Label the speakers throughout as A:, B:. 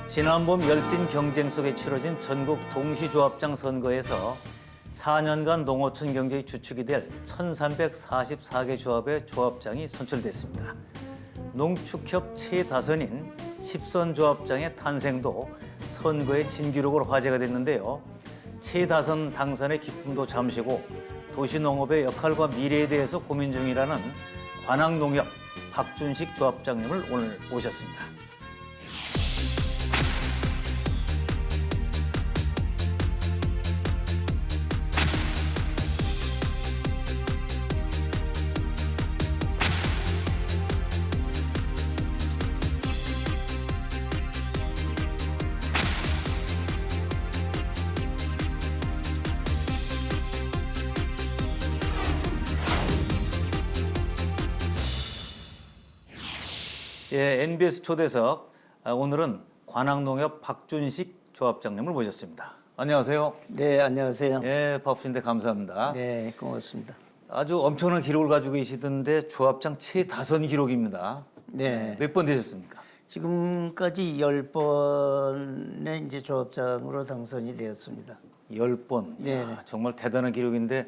A: 지난 봄 열띤 경쟁 속에 치러진 전국 동시조합장 선거에서 4년간 농어촌 경제의 주축이 될 1344개 조합의 조합장이 선출됐습니다. 농축협 최다선인 10선 조합장의 탄생도 선거의 진기록으로 화제가 됐는데요. 최다선 당선의 기쁨도 잠시고 도시농업의 역할과 미래에 대해서 고민 중이라는 관악농협 박준식 조합장님을 오늘 모셨습니다. 예, NBS 초대석. 오늘은 관악농협 박준식 조합장님을 모셨습니다. 안녕하세요.
B: 네, 안녕하세요.
A: 예, 바쁘신데 감사합니다.
B: 네, 고맙습니다.
A: 아주 엄청난 기록을 가지고 계시던데 조합장 최다선 기록입니다.
B: 네.
A: 몇 번 되셨습니까?
B: 지금까지 10번의 이제 조합장으로 당선이 되었습니다.
A: 10번.
B: 네.
A: 이야, 정말 대단한 기록인데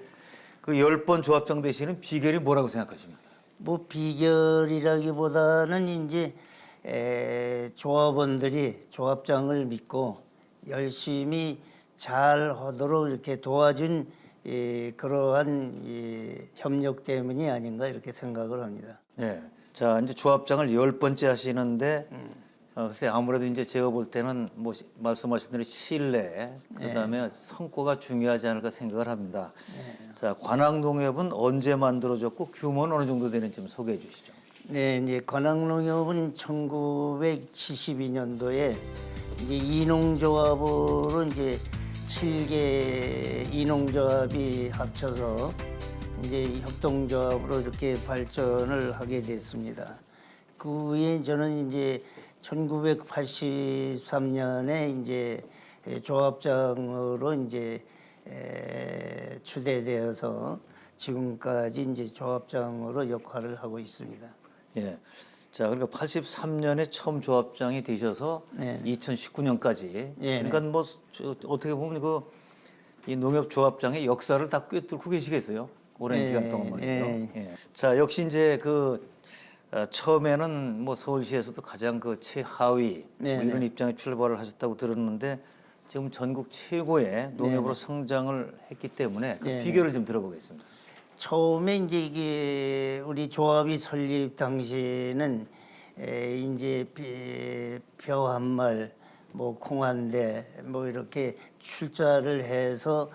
A: 그 10번 조합장 되시는 비결이 뭐라고 생각하십니까?
B: 뭐 비결이라기보다는 이제 조합원들이 조합장을 믿고 열심히 잘 하도록 이렇게 도와준 그러한 협력 때문이 아닌가 이렇게 생각을 합니다.
A: 네. 자, 이제 조합장을 10번째 하시는데 글쎄 아무래도 이제 제가 볼 때는 뭐 말씀하신 대로 신뢰, 그다음에 성과가 중요하지 않을까 생각을 합니다. 자, 관악농협은 언제 만들어졌고 규모는 어느 정도 되는지 좀 소개해 주시죠.
B: 네, 이제 관악농협은 1972년도에 이제 이농조합으로 이제 7개 이농조합이 합쳐서 이제 협동조합으로 이렇게 발전을 하게 됐습니다. 그 후에 저는 이제 1983년에 이제 조합장으로 이제 추대되어서 지금까지 이제 조합장으로 역할을 하고 있습니다.
A: 예. 자, 그러니까 83년에 처음 조합장이 되셔서
B: 네.
A: 2019년까지.
B: 네.
A: 그러니까 뭐 어떻게 보면 이 농협 조합장의 역사를 다 꿰뚫고 계시겠어요. 오랜
B: 네.
A: 기간 동안 말이죠.
B: 네.
A: 예. 자, 역시 이제 처음에는 뭐 서울시에서도 가장 그 최하위
B: 네.
A: 뭐 이런 입장에 출발을 하셨다고 들었는데 지금 전국 최고의 농협으로 성장을 했기 때문에 그
B: 네.
A: 비결을 좀 들어보겠습니다.
B: 처음에 이제 이게 우리 조합이 설립 당시에는 이제 벼 한 말, 뭐 콩 한 대, 뭐 이렇게 출자를 해서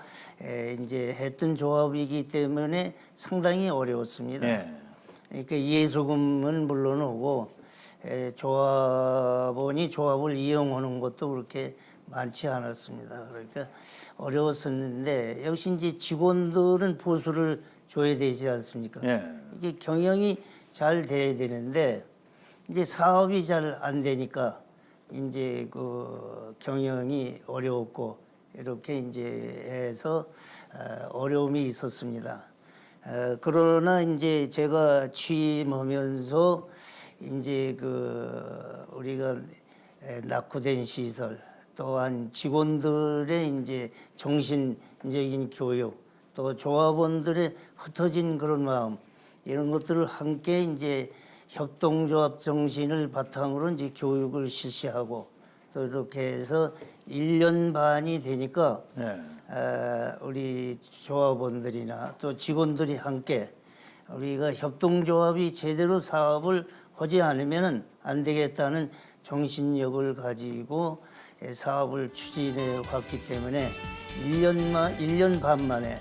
B: 이제 했던 조합이기 때문에 상당히 어려웠습니다.
A: 네.
B: 그러니까 예수금은 물론이고 조합원이 조합을 이용하는 것도 그렇게 많지 않았습니다. 그러니까 어려웠었는데 역시 이제 직원들은 보수를 줘야 되지 않습니까?
A: 예.
B: 이게 경영이 잘 돼야 되는데 이제 사업이 잘 안 되니까 이제 그 경영이 어려웠고 이렇게 이제 해서 어려움이 있었습니다. 그러나 이제 제가 취임하면서 이제 그 우리가 낙후된 시설 또한 직원들의 이제 정신적인 교육 또 조합원들의 흩어진 그런 마음 이런 것들을 함께 이제 협동조합 정신을 바탕으로 이제 교육을 실시하고 또 이렇게 해서 1년 반이 되니까
A: 네.
B: 우리 조합원들이나 또 직원들이 함께 우리가 협동조합이 제대로 사업을 하지 않으면 안 되겠다는 정신력을 가지고 사업을 추진해 왔기 때문에 1년 반 만에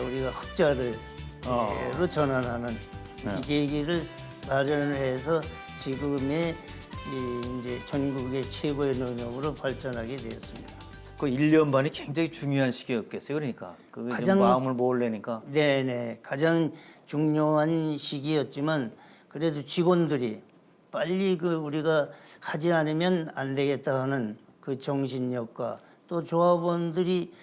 B: 우리가 흑자를 로 전환하는 이 계기를 마련을 해서 지금의 이제 전국의 최고의 농협으로 발전하게 되었습니다.
A: 그 1년 반이 굉장히 중요한 시기였겠어요. 그러니까 그게
B: 가장-
A: 좀 마음을 모으려니까.
B: 네네 가장 중요한 시기였지만 그래도 직원들이 빨리 그 우리가 하지 않으면 안 되겠다 하는 그 정신력과 또 조합원들이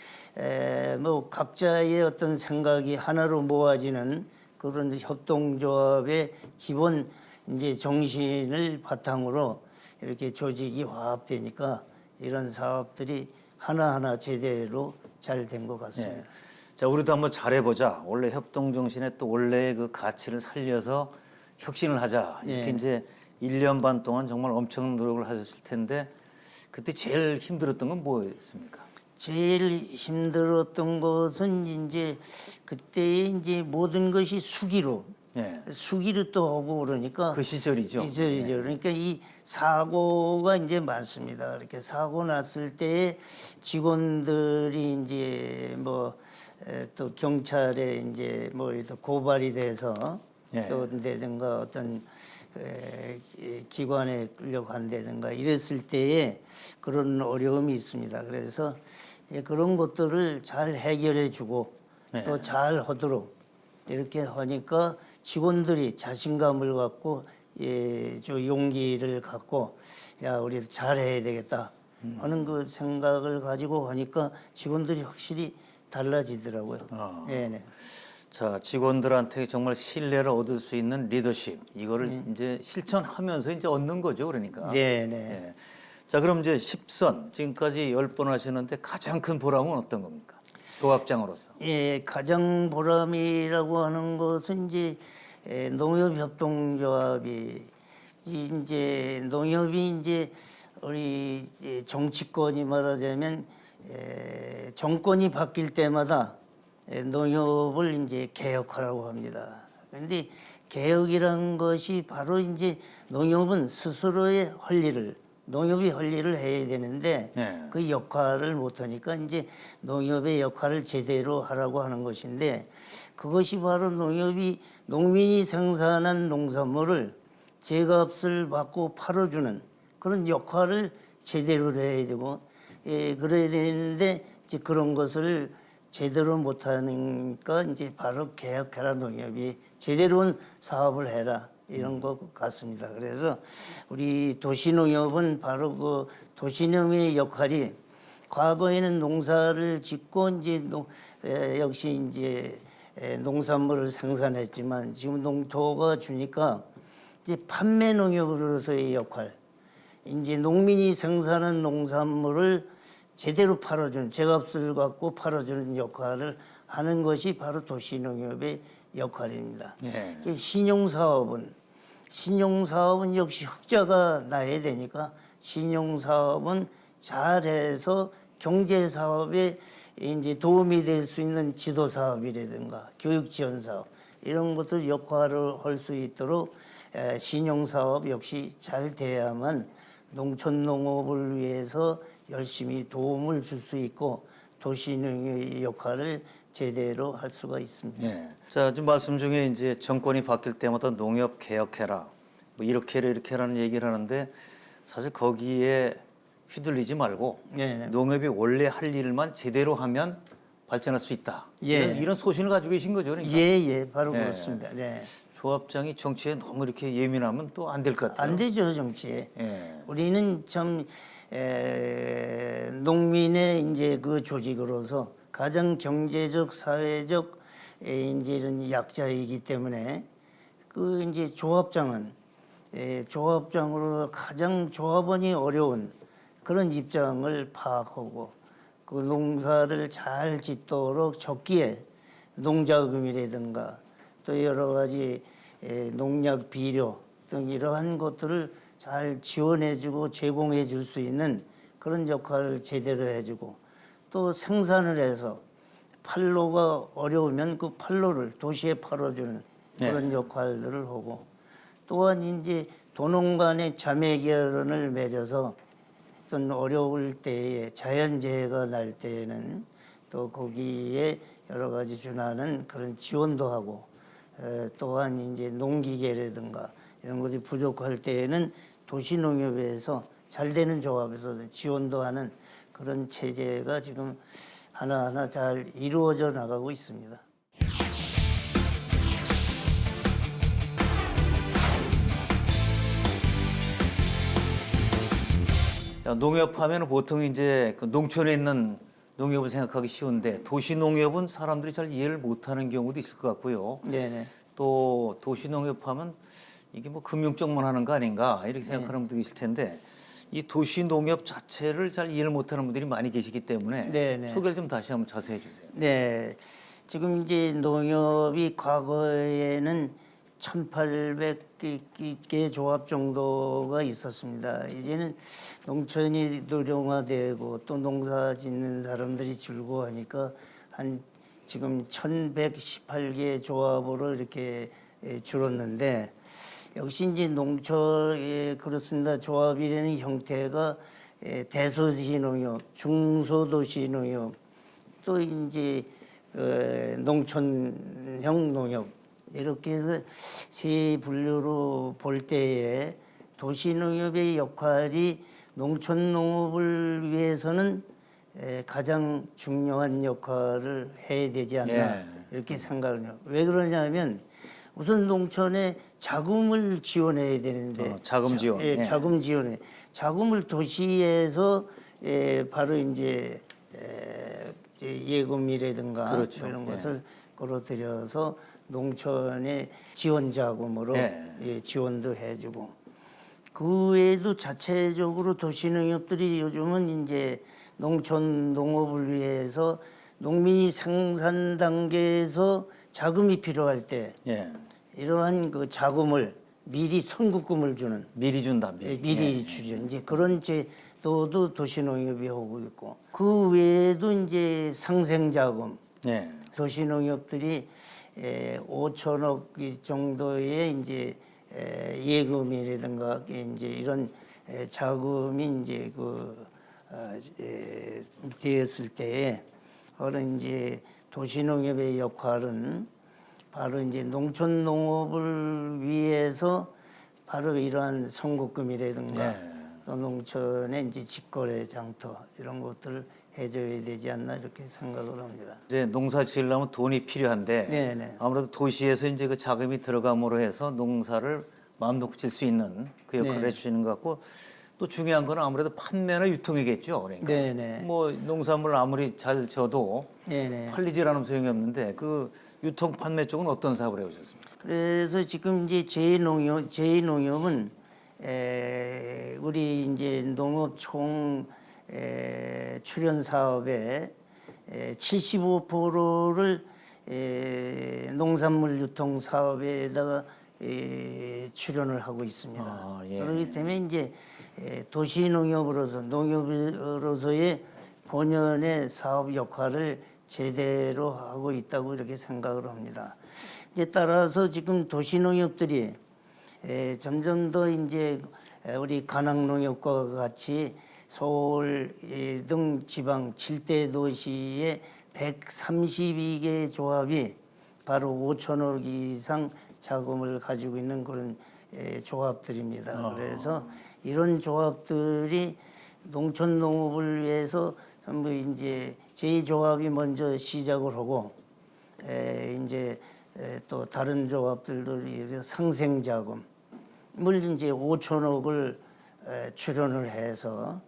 B: 뭐 각자의 어떤 생각이 하나로 모아지는 그런 협동조합의 기본 이제 정신을 바탕으로 이렇게 조직이 화합되니까 이런 사업들이 하나하나 제대로 잘 된 것 같습니다.
A: 예. 자, 우리도 한번 잘해보자. 원래 협동 정신의 또 원래의 그 가치를 살려서 혁신을 하자. 이렇게
B: 예.
A: 이제 1년 반 동안 정말 엄청난 노력을 하셨을 텐데 그때 제일 힘들었던 건 뭐였습니까?
B: 제일 힘들었던 것은 이제 그때 이제 모든 것이 수기로
A: 예.
B: 수기로 또 하고 그러니까
A: 그 시절이죠.
B: 시절이죠. 그러니까 이 사고가 이제 많습니다. 이렇게 사고 났을 때 직원들이 이제 뭐 또 경찰에 이제 뭐 이렇게 고발이 돼서
A: 예.
B: 또 내든가 어떤 기관에 끌려간다든가 이랬을 때에 그런 어려움이 있습니다. 그래서 그런 것들을 잘 해결해주고
A: 네.
B: 또 잘 하도록 이렇게 하니까 직원들이 자신감을 갖고 저 용기를 갖고 야 우리 잘해야 되겠다 하는 그 생각을 가지고 하니까 직원들이 확실히 달라지더라고요. 네네.
A: 자, 직원들한테 정말 신뢰를 얻을 수 있는 리더십 이거를 이제 실천하면서 이제 얻는 거죠, 그러니까.
B: 네네.
A: 예. 자, 그럼 이제 10선 지금까지 10번 하시는데 가장 큰 보람은 어떤 겁니까? 조합장으로서.
B: 예, 가장 보람이라고 하는 것은 이제 농협협동조합이 이제 농협이 이제 우리 이제 정치권이 말하자면 정권이 바뀔 때마다 농협을 이제 개혁하라고 합니다. 그런데 개혁이라는 것이 바로 이제 농협은 스스로의 할 일을 농협이 할 일을 해야 되는데
A: 네.
B: 그 역할을 못하니까 이제 농협의 역할을 제대로 하라고 하는 것인데 그것이 바로 농협이 농민이 생산한 농산물을 제값을 받고 팔아주는 그런 역할을 제대로 해야 되고 그래야 되는데 이제 그런 것을 제대로 못하니까 이제 바로 개혁해라 농협이 제대로 사업을 해라 이런 것 같습니다. 그래서 우리 도시농협은 바로 그 도시농협의 역할이 과거에는 농사를 짓고 이제 역시 이제 농산물을 생산했지만 지금 농토가 주니까 이제 판매 농협으로서의 역할, 이제 농민이 생산한 농산물을 제대로 팔아주는 제값을 갖고 팔아주는 역할을 하는 것이 바로 도시농협의 역할입니다.
A: 예.
B: 신용사업은 역시 흑자가 나야 되니까 신용사업은 잘해서 경제사업에 이제 도움이 될 수 있는 지도사업이라든가 교육지원사업 이런 것들 역할을 할 수 있도록 신용사업 역시 잘 돼야만 농촌농업을 위해서 열심히 도움을 줄 수 있고 도시농업의 역할을 제대로 할 수가 있습니다.
A: 예. 자, 지금 말씀 중에 이제 정권이 바뀔 때마다 농협 개혁해라, 뭐 이렇게 해라 이렇게 하라는 얘기를 하는데 사실 거기에 휘둘리지 말고
B: 네.
A: 농협이 원래 할 일만 제대로 하면 발전할 수 있다.
B: 예.
A: 이런 소신을 가지고 계신 거죠, 그러니까.
B: 예, 바로
A: 네.
B: 그렇습니다. 네.
A: 조합장이 정치에 너무 이렇게 예민하면 또 안 될 것 같아요.
B: 안 되죠, 정치에.
A: 예.
B: 우리는 참 농민의 이제 그 조직으로서 가장 경제적, 사회적 이제 이런 약자이기 때문에 그 이제 조합장은 조합장으로 가장 조합원이 어려운 그런 입장을 파악하고 그 농사를 잘 짓도록 적기에 농자금이라든가 또 여러 가지 농약 비료 등 이러한 것들을 잘 지원해주고 제공해 줄 수 있는 그런 역할을 제대로 해주고 또 생산을 해서 판로가 어려우면 그 판로를 도시에 팔아주는 그런 역할들을 하고 또한 이제 도농 간의 자매 결연을 맺어서 어떤 어려울 때에 자연재해가 날 때에는 또 거기에 여러 가지 준하는 그런 지원도 하고 또한 이제 농기계라든가 이런 것이 부족할 때에는 도시농협에서 잘 되는 조합에서 지원도 하는 그런 체제가 지금 하나하나 잘 이루어져 나가고 있습니다.
A: 자, 농협하면 보통 이제 그 농촌에 있는 농협을 생각하기 쉬운데 도시 농협은 사람들이 잘 이해를 못하는 경우도 있을 것 같고요.
B: 네네.
A: 또 도시 농협하면 이게 뭐 금융 쪽만 하는 거 아닌가 이렇게 생각하는 분도 계실 텐데 이 도시 농협 자체를 잘 이해를 못하는 분들이 많이 계시기 때문에
B: 네네.
A: 소개를 좀 다시 한번 자세히 해주세요.
B: 네. 지금 이제 농협이 과거에는 1,800개 조합 정도가 있었습니다. 이제는 농촌이 노령화되고 또 농사 짓는 사람들이 줄고 하니까 한 지금 1,118개 조합으로 이렇게 줄었는데 역시 이제 농촌에 그렇습니다. 조합이라는 형태가 대소도시 농협, 중소도시 농협, 또 이제 농촌형 농협 이렇게 해서 세 분류로 볼 때에 도시 농협의 역할이 농촌 농업을 위해서는 가장 중요한 역할을 해야 되지 않나
A: 예.
B: 이렇게 생각을 해요. 왜 그러냐면 우선 농촌에 자금을 지원해야 되는데
A: 자금 지원. 예.
B: 자금 지원에 자금을 도시에서 바로 이제 예금이라든가
A: 그렇죠.
B: 이런
A: 예.
B: 것을 끌어들여서 농촌의 지원 자금으로
A: 예.
B: 지원도 해주고 그 외에도 자체적으로 도시농협들이 요즘은 이제 농촌 농업을 위해서 농민이 생산 단계에서 자금이 필요할 때
A: 예.
B: 이러한 그 자금을 미리 선급금을 주는
A: 미리 준다.
B: 미리 주죠. 이제 그런 제도도 도시농협이 하고 있고 그 외에도 이제 상생자금
A: 예.
B: 도시농협들이 5천억 정도의 이제 예금이라든가 이제 이런 자금이 이제 되었을 때에 그런 이제 도시농협의 역할은 바로 이제 농촌 농업을 위해서 바로 이러한 선급금이라든가 또 농촌의 이제 직거래 장터 이런 것들을 해줘야 되지 않나 이렇게 생각을 합니다.
A: 이제 농사 지으려면 돈이 필요한데
B: 네네.
A: 아무래도 도시에서 이제 그 자금이 들어감으로 해서 농사를 마음 놓고 질 수 있는 그 역할을
B: 네.
A: 해주시는 것 같고 또 중요한 건 아무래도 판매나 유통이겠죠. 그러니까
B: 네네.
A: 뭐 농산물 아무리 잘 져도
B: 네네.
A: 팔리질 않으면 소용이 없는데 그 유통 판매 쪽은 어떤 사업을 해오셨습니까?
B: 그래서 지금 이제 제 농협은 우리 이제 농업 총 출연 사업의 75%를 농산물 유통 사업에다가 출연을 하고 있습니다.
A: 아, 예.
B: 그렇기 때문에 이제 농협으로서의 본연의 사업 역할을 제대로 하고 있다고 이렇게 생각을 합니다. 이제 따라서 지금 도시농협들이 점점 더 이제 우리 관악농협과 같이 서울 등 지방 7대 도시의 132개 조합이 바로 5천억 이상 자금을 가지고 있는 그런 조합들입니다. 그래서 이런 조합들이 농촌 농업을 위해서 전부 이제 제2조합이 먼저 시작을 하고 이제 또 다른 조합들도 이제 상생자금을 이제 5천억을 출연을 해서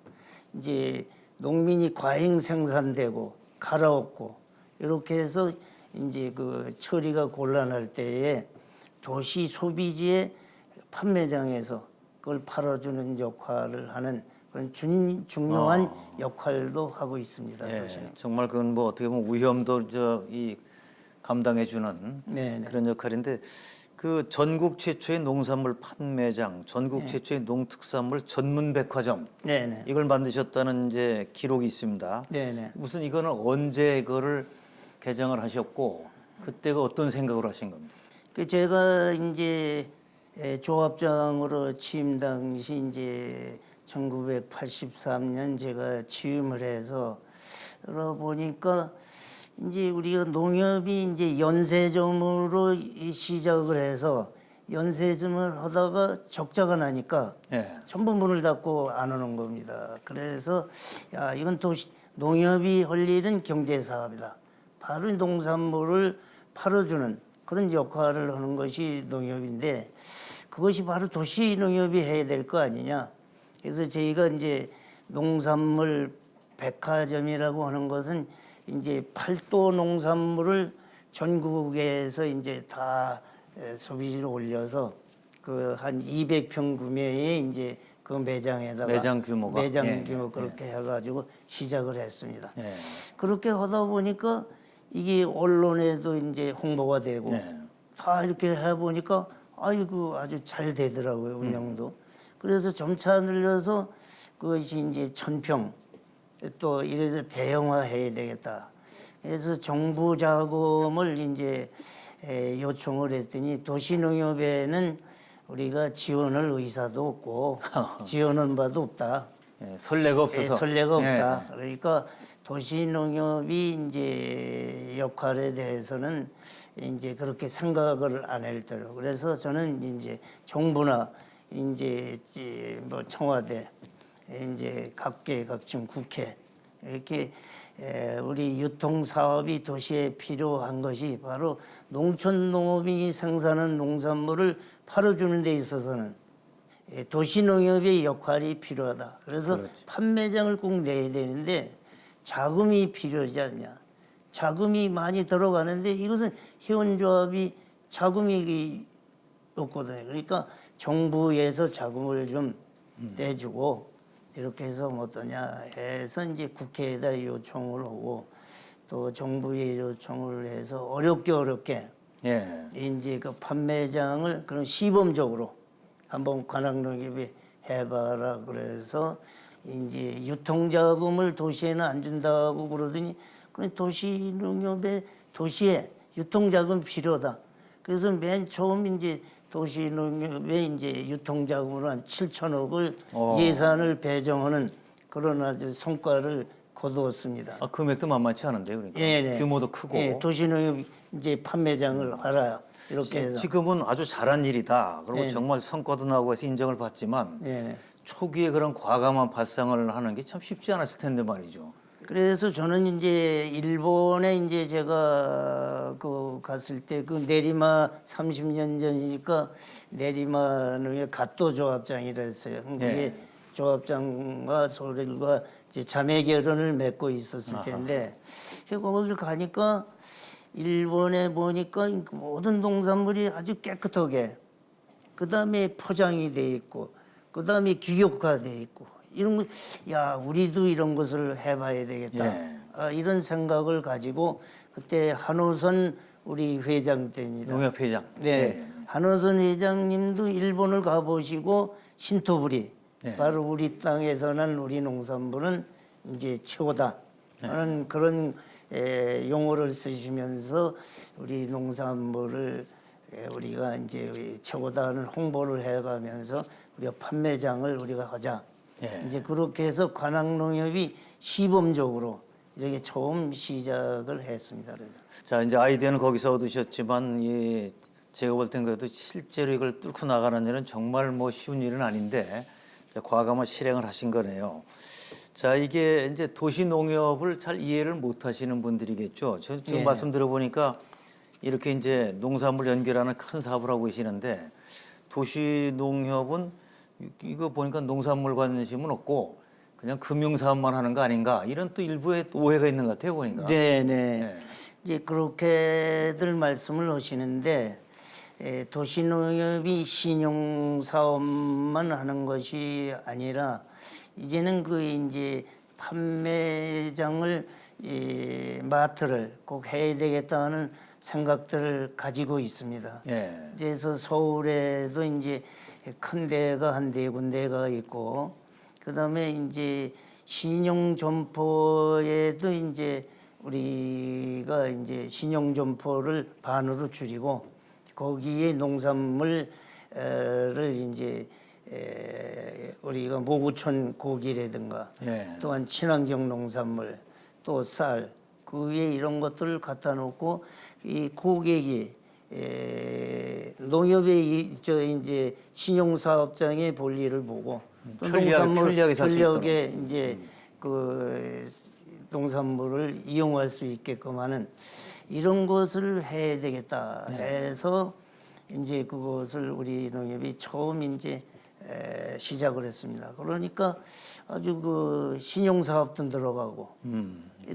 B: 이제 농민이 과잉 생산되고 갈아엎고 이렇게 해서 이제 그 처리가 곤란할 때에 도시 소비지의 판매장에서 그걸 팔아주는 역할을 하는 그런 중요한 역할도 하고 있습니다.
A: 예, 정말 그건 뭐 어떻게 보면 위험도 이 감당해주는
B: 네네.
A: 그런 역할인데 그 전국 최초의 농산물 판매장, 전국 최초의 농특산물 전문 백화점
B: 네네.
A: 이걸 만드셨다는 이제 기록이 있습니다.
B: 네네.
A: 무슨 이거는 언제 이거를 개장을 하셨고 그때가 어떤 생각으로 하신 겁니까?
B: 그 제가 이제 조합장으로 취임 당시 이제 1983년 제가 취임을 해서 그러보니까 이제 우리가 농협이 이제 연세점으로 시작을 해서 연세점을 하다가 적자가 나니까
A: 예.
B: 전부 문을 닫고 안 하는 겁니다. 그래서 야 이건 농협이 할 일은 경제 사업이다. 바로 농산물을 팔아주는 그런 역할을 하는 것이 농협인데 그것이 바로 도시 농협이 해야 될 거 아니냐. 그래서 저희가 이제 농산물 백화점이라고 하는 것은 이제 팔도 농산물을 전국에서 이제 다 소비지로 올려서 그 한 200평 구매의 이제 그 매장에다가
A: 매장 규모가?
B: 매장
A: 예,
B: 규모 그렇게 해가지고 시작을 했습니다.
A: 예.
B: 그렇게 하다 보니까 이게 언론에도 이제 홍보가 되고
A: 네.
B: 다 이렇게 해보니까 아이고 아주 잘 되더라고요 운영도. 그래서 점차 늘려서 그것이 이제 1000평 또 이래서 대형화해야 되겠다. 그래서 정부 자금을 이제 요청을 했더니 도시농협에는 우리가 지원할 의사도 없고 지원한 바도 없다.
A: 예, 선례가 없어서.
B: 선례가
A: 예.
B: 없다. 그러니까 도시농협이 이제 역할에 대해서는 이제 그렇게 생각을 안 했더라고요. 그래서 저는 이제 정부나 이제 뭐 청와대, 이제 각계각층 국회 이렇게 우리 유통 사업이 도시에 필요한 것이 바로 농촌농업이 생산한 농산물을 팔아주는 데 있어서는 도시농협의 역할이 필요하다. 그래서
A: 그렇지.
B: 판매장을 꼭 내야 되는데 자금이 필요하지 않냐. 자금이 많이 들어가는데 이것은 회원조합이 자금이 없거든요. 그러니까 정부에서 자금을 좀 내주고 이렇게 해서 뭐 어떠냐 해서 이제 국회에다 요청을 하고 또 정부에 요청을 해서 어렵게
A: 예.
B: 이제 그 판매장을 그런 시범적으로 한번 관악농협이 해봐라 그래서 이제 유통자금을 도시에는 안 준다고 그러더니 그냥 도시농협에 도시에 유통자금 필요하다. 그래서 맨 처음 이제 도시농협에 이제 유통자금으로 한 7천억을 예산을 배정하는 그런 아주 성과를 거두었습니다.
A: 아, 금액도 만만치 않은데 그러니까.
B: 예,
A: 규모도 크고.
B: 예, 도시농협 이제 판매장을 하라 이렇게 해서.
A: 지금은 아주 잘한 일이다. 그리고
B: 네.
A: 정말 성과도 나고 해서 인정을 받지만
B: 예.
A: 초기에 그런 과감한 발상을 하는 게 참 쉽지 않았을 텐데 말이죠.
B: 그래서 저는 이제 일본에 이제 제가 그 갔을 때 그 내리마 30년 전이니까 내리마는 갓도 조합장이라 했어요. 그게
A: 예.
B: 조합장과 소들과 이제 자매 결혼을 맺고 있었을 텐데 거기를 가니까 일본에 보니까 모든 농산물이 아주 깨끗하게 그다음에 포장이 돼 있고 그다음에 규격화돼 있고 이런 거, 야 우리도 이런 것을 해봐야 되겠다.
A: 예.
B: 이런 생각을 가지고 그때 한호선 우리 회장 때입니다.
A: 농협 회장.
B: 네,
A: 예.
B: 한호선 회장님도 일본을 가보시고 신토부리
A: 예.
B: 바로 우리 땅에서 난 우리 농산물은 이제 최고다 하는 그런 용어를 쓰시면서 우리 농산물을 우리가 이제 최고다는 홍보를 해가면서 우리가 판매장을 우리가 하자.
A: 예.
B: 이제 그렇게 해서 관악농협이 시범적으로 이렇게 처음 시작을 했습니다. 그래서
A: 자, 이제 아이디어는 거기서 얻으셨지만 제가 볼 땐 그래도 실제로 이걸 뚫고 나가는 일은 정말 뭐 쉬운 일은 아닌데 과감한 실행을 하신 거네요. 자, 이게 이제 도시 농협을 잘 이해를 못 하시는 분들이겠죠. 저 지금
B: 예.
A: 말씀 들어보니까 이렇게 이제 농산물 연결하는 큰 사업을 하고 계시는데 도시 농협은 이거 보니까 농산물 관심은 없고 그냥 금융 사업만 하는 거 아닌가 이런 또 일부의 오해가 있는 것 같아요 보니까.
B: 네네. 이제 그렇게들 말씀을 하시는데 도시농협이 신용 사업만 하는 것이 아니라 이제는 그 이제 판매장을 마트를 꼭 해야 되겠다는 생각들을 가지고 있습니다.
A: 예.
B: 그래서 서울에도 이제 큰 데가 한 4군데가 있고 그다음에 이제 신용 점포에도 이제 우리가 이제 신용 점포를 반으로 줄이고 거기에 농산물을 이제 우리가 모구촌 고기라든가
A: 예.
B: 또한 친환경 농산물 또 쌀 그 위에 이런 것들을 갖다 놓고 이 고객이 농협의 저 이제 신용사업장의 볼일을 보고 또
A: 편리하게 살수
B: 편리하게 이제 그 농산물을 이용할 수 있게끔 하는 이런 것을 해야 되겠다 해서 이제 그것을 우리 농협이 처음 이제 시작을 했습니다. 그러니까 아주 그 신용사업도 들어가고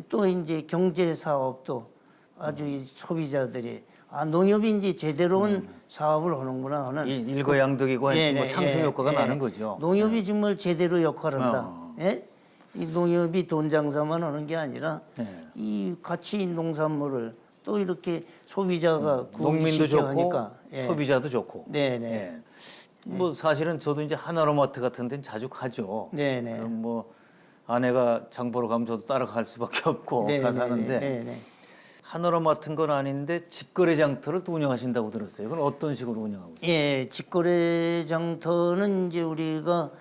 B: 또 이제 경제사업도 아주 이 소비자들이 아 농협이 이제 제대로 온 사업을 하는구나 하는
A: 일거양득이고 뭐 상승 효과가 나는 거죠.
B: 농협이 정말 제대로 역할을 한다. 예? 이 농협이 돈 장사만 하는 게 아니라 이 같이 농산물을 또 이렇게 소비자가
A: 농민도 좋고
B: 하니까,
A: 소비자도 좋고.
B: 네네.
A: 예. 뭐 사실은 저도 이제 하나로마트 같은 데는 자주 가죠.
B: 네네.
A: 그럼 뭐 아내가 장 보러 가면 저도 따라갈 수밖에 없고 가서 하는데
B: 네네.
A: 하나로마트인 건 아닌데 직거래 장터를 또 운영하신다고 들었어요. 그건 어떤 식으로 운영하고 있어요?
B: 예, 직거래 장터는 이제 우리가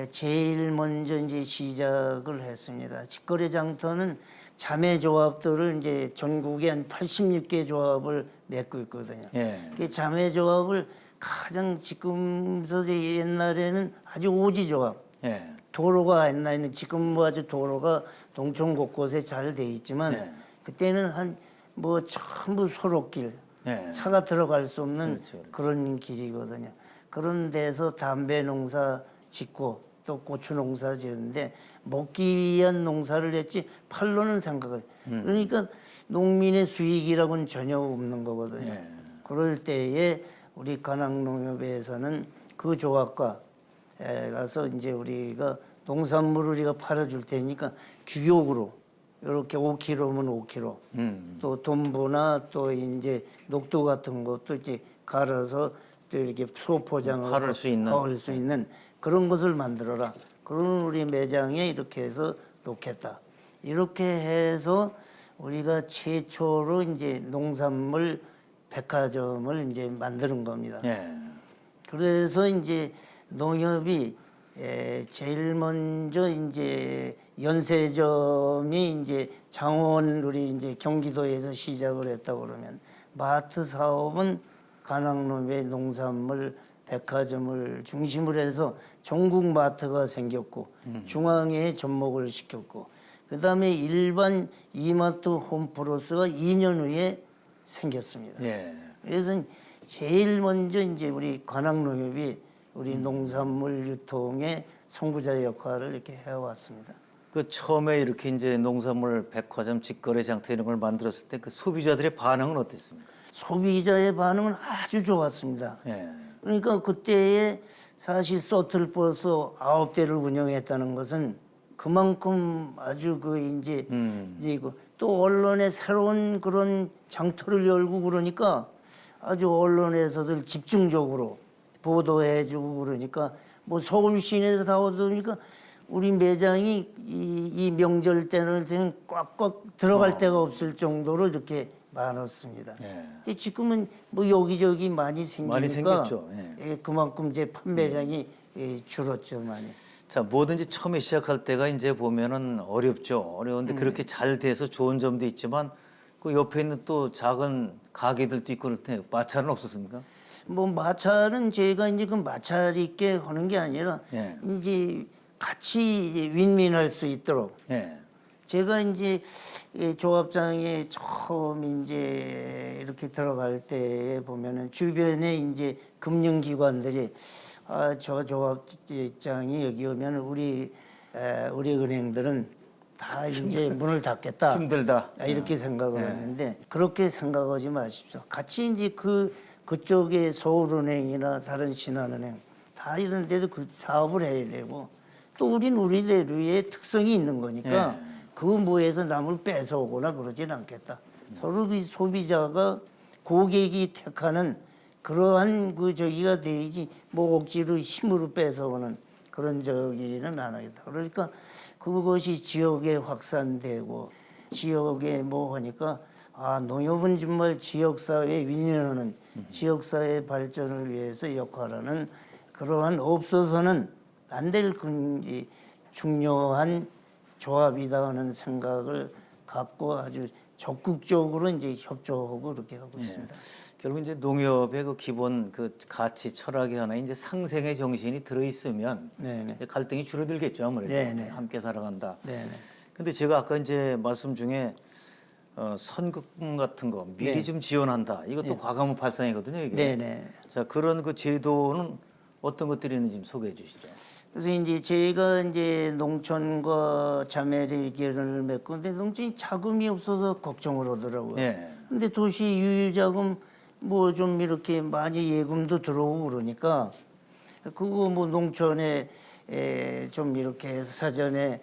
B: 제일 먼저 이제 시작을 했습니다. 직거래 장터는 자매 조합들을 이제 전국에 한 86개 조합을 맺고 있거든요.
A: 예.
B: 그 자매 조합을 가장 지금서 옛날에는 아주 오지 조합.
A: 예.
B: 도로가 옛날에는 지금 뭐 아주 도로가 농촌 곳곳에 잘 돼 있지만 그때는 한 뭐 전부 소록길, 차가 들어갈 수 없는 그런 길이거든요. 그런 데서 담배 농사 짓고 또 고추 농사 지었는데 먹기 위한 농사를 했지 팔로는 생각을. 그러니까 농민의 수익이라고는 전혀 없는 거거든요. 그럴 때에 우리 관악농협에서는 그 조합과 가서 이제 우리가 농산물을 우리가 팔아줄 테니까 규격으로 이렇게 5kg면 5kg, 또 돈부나 또 이제 녹두 같은 것도 이제 갈아서 또 이렇게 소포장을
A: 팔을 수 있는
B: 그런 것을 만들어라. 그런 우리 매장에 이렇게 해서 놓겠다. 이렇게 해서 우리가 최초로 이제 농산물 백화점을 이제 만드는 겁니다. 그래서 이제 농협이 제일 먼저 이제 연세점이 이제 장원 우리 이제 경기도에서 시작을 했다고 그러면 마트 사업은 관악농협의 농산물 백화점을 중심으로 해서 전국 마트가 생겼고 중앙에 접목을 시켰고 그다음에 일반 이마트 홈플러스가 2년 후에 생겼습니다. 그래서 제일 먼저 이제 우리 관악농협이 우리 농산물 유통의 선구자 역할을 이렇게 해왔습니다.
A: 그 처음에 이렇게 이제 농산물 백화점 직거래 장터 이런 걸 만들었을 때 그 소비자들의 반응은 어땠습니까?
B: 소비자의 반응은 아주 좋았습니다. 그러니까 그때에 사실 서틀버스 9대를 운영했다는 것은 그만큼 아주 그 이제 또 언론에 새로운 그런 장터를 열고 그러니까 아주 언론에서들 집중적으로 보도해주고 그러니까 뭐 서울 시내에서 다 오니까 우리 매장이 이 명절 때는 꽉꽉 들어갈 데가 없을 정도로 이렇게 많았습니다. 지금은 뭐 여기저기 많이 생기니까 그만큼 이제 판매량이 줄었죠 많이.
A: 자, 뭐든지 처음에 시작할 때가 이제 보면은 어렵죠. 어려운데 그렇게 잘 돼서 좋은 점도 있지만 그 옆에 있는 또 작은 가게들도 있고 그럴 때 마찰은 없었습니까?
B: 뭐 마찰은 제가 이제 그 마찰 있게 하는 게 아니라 이제 같이 이제 윈윈할 수 있도록 제가 이제 조합장에 처음 이제 이렇게 들어갈 때 보면은 주변에 이제 금융기관들이 저 조합장이 여기 오면 우리 은행들은 다 이제 문을 닫겠다.
A: 힘들다.
B: 이렇게 생각을 하는데 그렇게 생각하지 마십시오. 같이 이제 그쪽에 서울은행이나 다른 신한은행 다 이런 데도 그 사업을 해야 되고 또 우리대로의 특성이 있는 거니까 그 뭐에서 남을 뺏어오거나 그러진 않겠다. 서로 소비자가 고객이 택하는 그러한 그 저기가 되지 뭐 억지로 힘으로 뺏어오는 그런 저기는 안 하겠다. 그러니까 그것이 지역에 확산되고 지역에 뭐 하니까 농협은 정말 지역사회 윈윈하는 지역사회 발전을 위해서 역할하는 그러한 없어서는 안 될 중요한 조합이다 하는 생각을 갖고 아주 적극적으로 이제 협조하고 그렇게 하고 있습니다.
A: 결국 이제 농협의 그 기본 그 가치 철학이 하나 이제 상생의 정신이 들어 있으면 갈등이 줄어들겠죠 아무래도 함께 살아간다. 근데 제가 아까 이제 말씀 중에 선급금 같은 거 미리 좀 지원한다. 이것도 과감한 발상이거든요. 이게. 자 그런 그 제도는 어떤 것들이 있는지 좀 소개해 주시죠.
B: 그래서 이제 제가 이제 농촌과 자매회계를 맺고 근데 농촌이 자금이 없어서 걱정을 하더라고요. 근데 도시 유유자금 뭐 좀 이렇게 많이 예금도 들어오고 그러니까 그거 뭐 농촌에 좀 이렇게 해서 사전에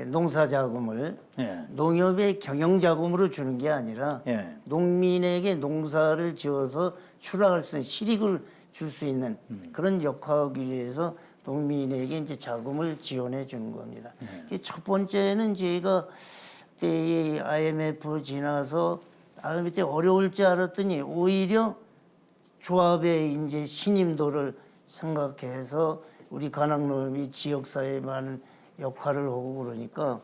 B: 농사 자금을
A: 예.
B: 농협의 경영 자금으로 주는 게 아니라
A: 예.
B: 농민에게 농사를 지어서 출하할 수 있는 실익을 줄 수 있는 그런 역할을 위해서 농민에게 이제 자금을 지원해 주는 겁니다. 첫 번째는 저희가 그때 IMF 지나서 IMF 때 어려울 줄 알았더니 오히려 조합의 이제 신임도를 생각해서 우리 관악농협이 지역사회에 많은 역할을 하고 그러니까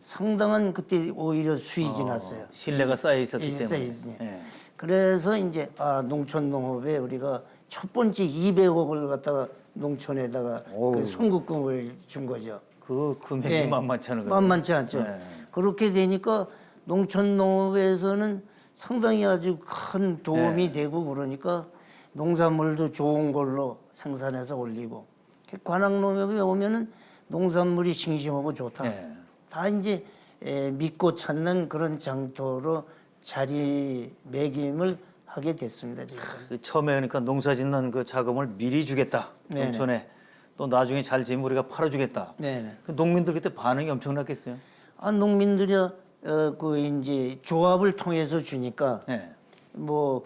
B: 상당한 그때 오히려 수익이 났어요.
A: 신뢰가 쌓여 있었기
B: 예,
A: 때문에.
B: 쌓여 있으니.
A: 예.
B: 그래서 이제 농촌농업에 우리가 첫 번째 200억을 갖다가 농촌에다가 그 송국금을 준 거죠.
A: 그 금액이
B: 예.
A: 만만치 않은 거예요.
B: 만만치 않죠.
A: 예.
B: 그렇게 되니까 농촌농업에서는 상당히 아주 큰 도움이 되고 그러니까 농산물도 좋은 걸로 생산해서 올리고 관악농협에 오면은 농산물이 싱싱하고 좋다.
A: 예.
B: 다 이제 믿고 찾는 그런 장터로 자리매김을 하게 됐습니다. 지금.
A: 그 처음에 그러니까 농사 짓는 그 자금을 미리 주겠다.
B: 네네.
A: 농촌에 또 나중에 잘 지면 우리가 팔아주겠다.
B: 네네.
A: 그 농민들 그때 반응이 엄청났겠어요.
B: 농민들이 그 이제 조합을 통해서 주니까
A: 예.
B: 뭐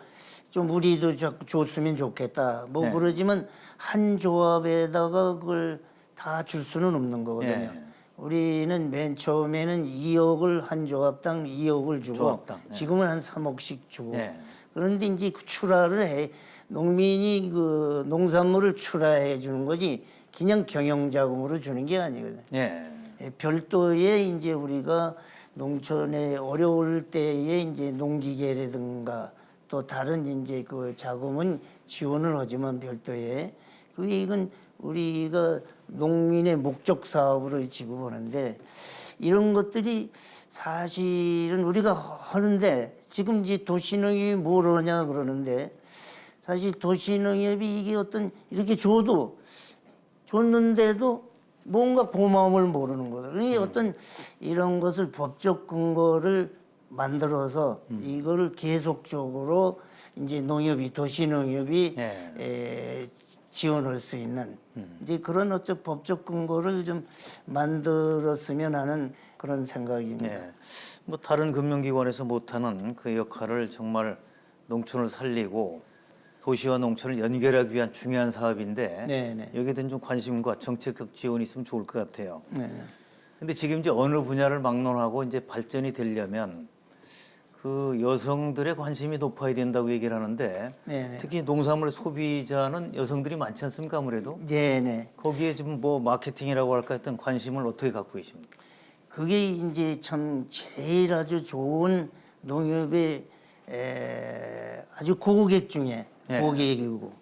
B: 좀 우리도 줬으면 좋겠다. 뭐
A: 네.
B: 그러지만 한 조합에다가 그걸 다 줄 수는 없는 거거든요.
A: 예.
B: 우리는 맨 처음에는 2억을 한 조합당 2억을 주고
A: 조합당, 예.
B: 지금은 한 3억씩 주고
A: 예.
B: 그런데 이제 그 출하를 해 농민이 그 농산물을 출하해 주는 거지 그냥 경영자금으로 주는 게 아니거든요.
A: 예.
B: 별도의 이제 우리가 농촌에 어려울 때에 이제 농기계라든가 또 다른 이제 그 자금은 지원을 하지만 별도의 그게 이건 우리가 농민의 목적 사업으로 지급하는데 이런 것들이 사실은 우리가 하는데 지금 이제 도시농협이 뭘 하냐 그러는데 사실 도시농협이 이게 어떤 이렇게 줬는데도 뭔가 고마움을 모르는 거다. 그러니까 어떤 이런 것을 법적 근거를 만들어서 이거를 계속적으로 이제 농협이 도시농협이 지원할 수 있는 이제 그런 어떤 법적 근거를 좀 만들었으면 하는 그런 생각입니다.
A: 예. 뭐 다른 금융기관에서 못하는 그 역할을 정말 농촌을 살리고 도시와 농촌을 연결하기 위한 중요한 사업인데
B: 네네.
A: 여기에 대한 좀 관심과 정책적 지원이 있으면 좋을 것 같아요.
B: 네.
A: 근데 지금 이제 어느 분야를 막론하고 이제 발전이 되려면 그 여성들의 관심이 높아야 된다고 얘기를 하는데
B: 네네.
A: 특히 농산물 소비자는 여성들이 많지 않습니까 아무래도?
B: 네네.
A: 거기에 지금 뭐 마케팅이라고 할까 했던 관심을 어떻게 갖고 계십니까?
B: 그게 이제 참 제일 아주 좋은 농협의 아주 고객 중에
A: 예.
B: 고객이고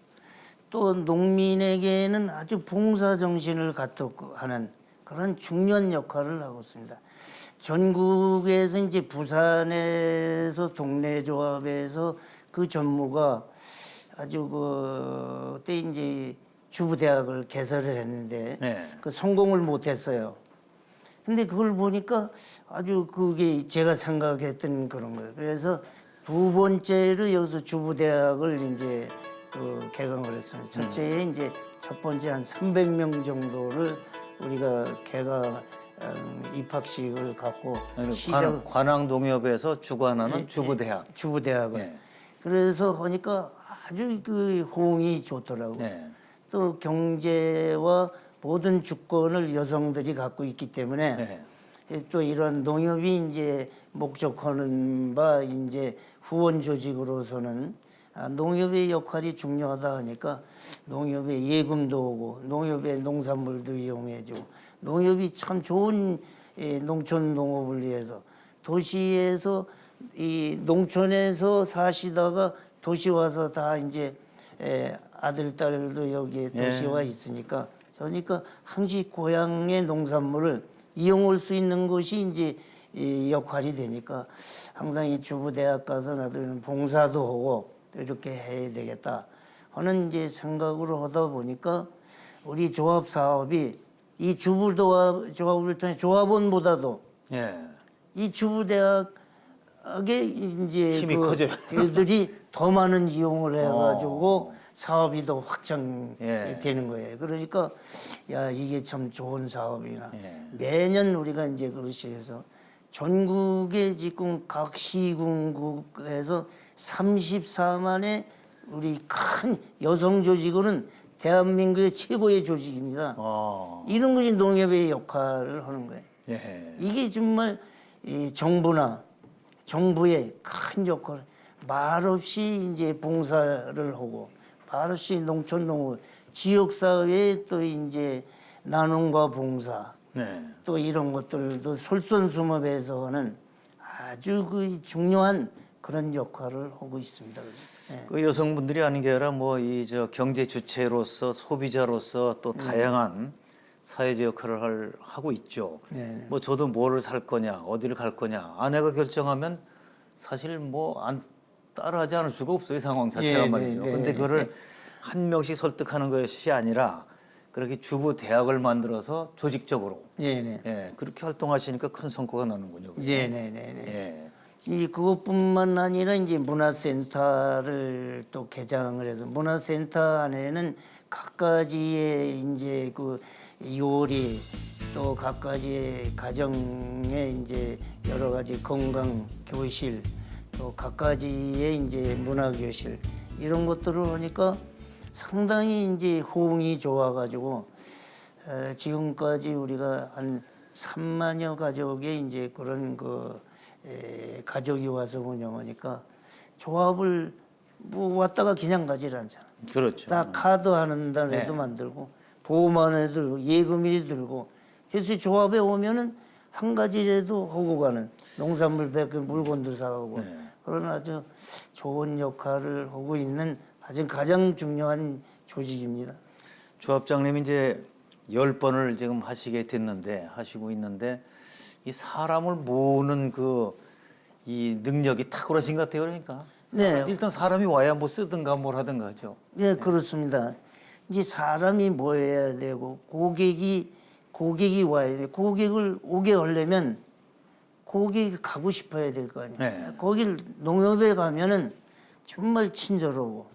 B: 또 농민에게는 아주 봉사 정신을 갖도록 하는 그런 중요한 역할을 하고 있습니다. 전국에서 이제 부산에서 동네 조합에서 그 전무가 아주 그때 이제 주부대학을 개설을 했는데
A: 네.
B: 그 성공을 못했어요. 근데 그걸 보니까 아주 그게 제가 생각했던 그런 거예요. 그래서 두 번째로 여기서 주부대학을 이제 그 개강을 했어요. 첫째에 이제 첫 번째 한 300명 정도를 우리가 개강 입학식을 갖고
A: 관악농협에서 주관하는 주부대학.
B: 주부대학을.
A: 예.
B: 그래서 하니까 아주 그 호응이 좋더라고요.
A: 예.
B: 또 경제와 모든 주권을 여성들이 갖고 있기 때문에 또 이런 농협이 이제 목적하는 바 이제 후원 조직으로서는 농협의 역할이 중요하다 하니까 농협에 예금도 오고 농협의 농산물도 이용해주고 농협이 참 좋은 농촌 농업을 위해서 도시에서 이 농촌에서 사시다가 도시 와서 다 이제 아들 딸도 여기에 도시 와 있으니까 그러니까 항시 고향의 농산물을 이용할 수 있는 것이 이제 이 역할이 되니까 상당히 주부대학 가서 나도 봉사도 하고 이렇게 해야 되겠다 하는 이제 생각으로 하다 보니까 우리 조합 사업이 이 조합을 통해 조합원보다도
A: 예.
B: 이 주부대학 이제
A: 힘이 커져요.
B: 그들이 더 많은 이용을 해가지고 사업이 더 확장되는 거예요. 그러니까 야 이게 참 좋은 사업이나 매년 우리가 이제 그렇게 해서 전국에 지금 각 시군국에서 34만의 우리 큰 여성 조직으로는 대한민국의 최고의 조직입니다. 이런 것이 농협의 역할을 하는 거예요.
A: 예.
B: 이게 정말 이 정부의 큰 역할, 말없이 이제 봉사를 하고, 말없이 농촌농업, 지역사회에 또 이제 나눔과 봉사,
A: 네.
B: 또 이런 것들도 솔선수범해서는 아주 그 중요한 그런 역할을 하고 있습니다. 네.
A: 그 여성분들이 아닌 게 아니라 뭐 이 저 경제 주체로서 소비자로서 또 다양한 사회적 역할을 하고 있죠.
B: 네.
A: 뭐 저도 뭐를 살 거냐, 어디를 갈 거냐, 아내가 결정하면 사실 뭐 안 따라하지 않을 수가 없어요, 이 상황 자체가
B: 네,
A: 말이죠.
B: 네,
A: 근데
B: 네,
A: 그거를 한 명씩 설득하는 것이 아니라 그렇게 주부 대학을 만들어서 조직적으로
B: 네네.
A: 예, 그렇게 활동하시니까 큰 성과가 나는군요. 그죠?
B: 네네네.
A: 예.
B: 이 그것뿐만 아니라 이제 문화센터를 또 개장을 해서 문화센터 안에는 각가지의 이제 그 요리 또 각가지의 가정의 이제 여러 가지 건강 교실 또 각가지의 이제 문화 교실 이런 것들을 하니까 상당히 이제 호응이 좋아가지고 지금까지 우리가 한 3만여 가족의 이제 그런 가족이 와서 운영하니까 조합을 뭐 왔다가 그냥 가지 않잖아.
A: 그렇죠.
B: 딱 카드 하는 달에도
A: 네.
B: 만들고 보험안에 들고 예금이 들고 그래서 조합에 오면은 한 가지라도 하고 가는 농산물 뵙고 물건도 사가고
A: 네.
B: 그런 아주 좋은 역할을 하고 있는 아주 가장 중요한 조직입니다.
A: 조합장님이 이제 10번을 지금 하시고 있는데 이 사람을 모으는 이 능력이 탁월하신 것 같아요. 그러니까.
B: 네.
A: 일단 사람이 와야 뭐 쓰든가 뭘 하든가 하죠.
B: 네, 그렇습니다. 이제 사람이 모여야 되고 고객이 와야 돼. 고객을 오게 하려면 고객이 가고 싶어야 될 거 아니에요.
A: 네.
B: 거길 농협에 가면은 정말 친절하고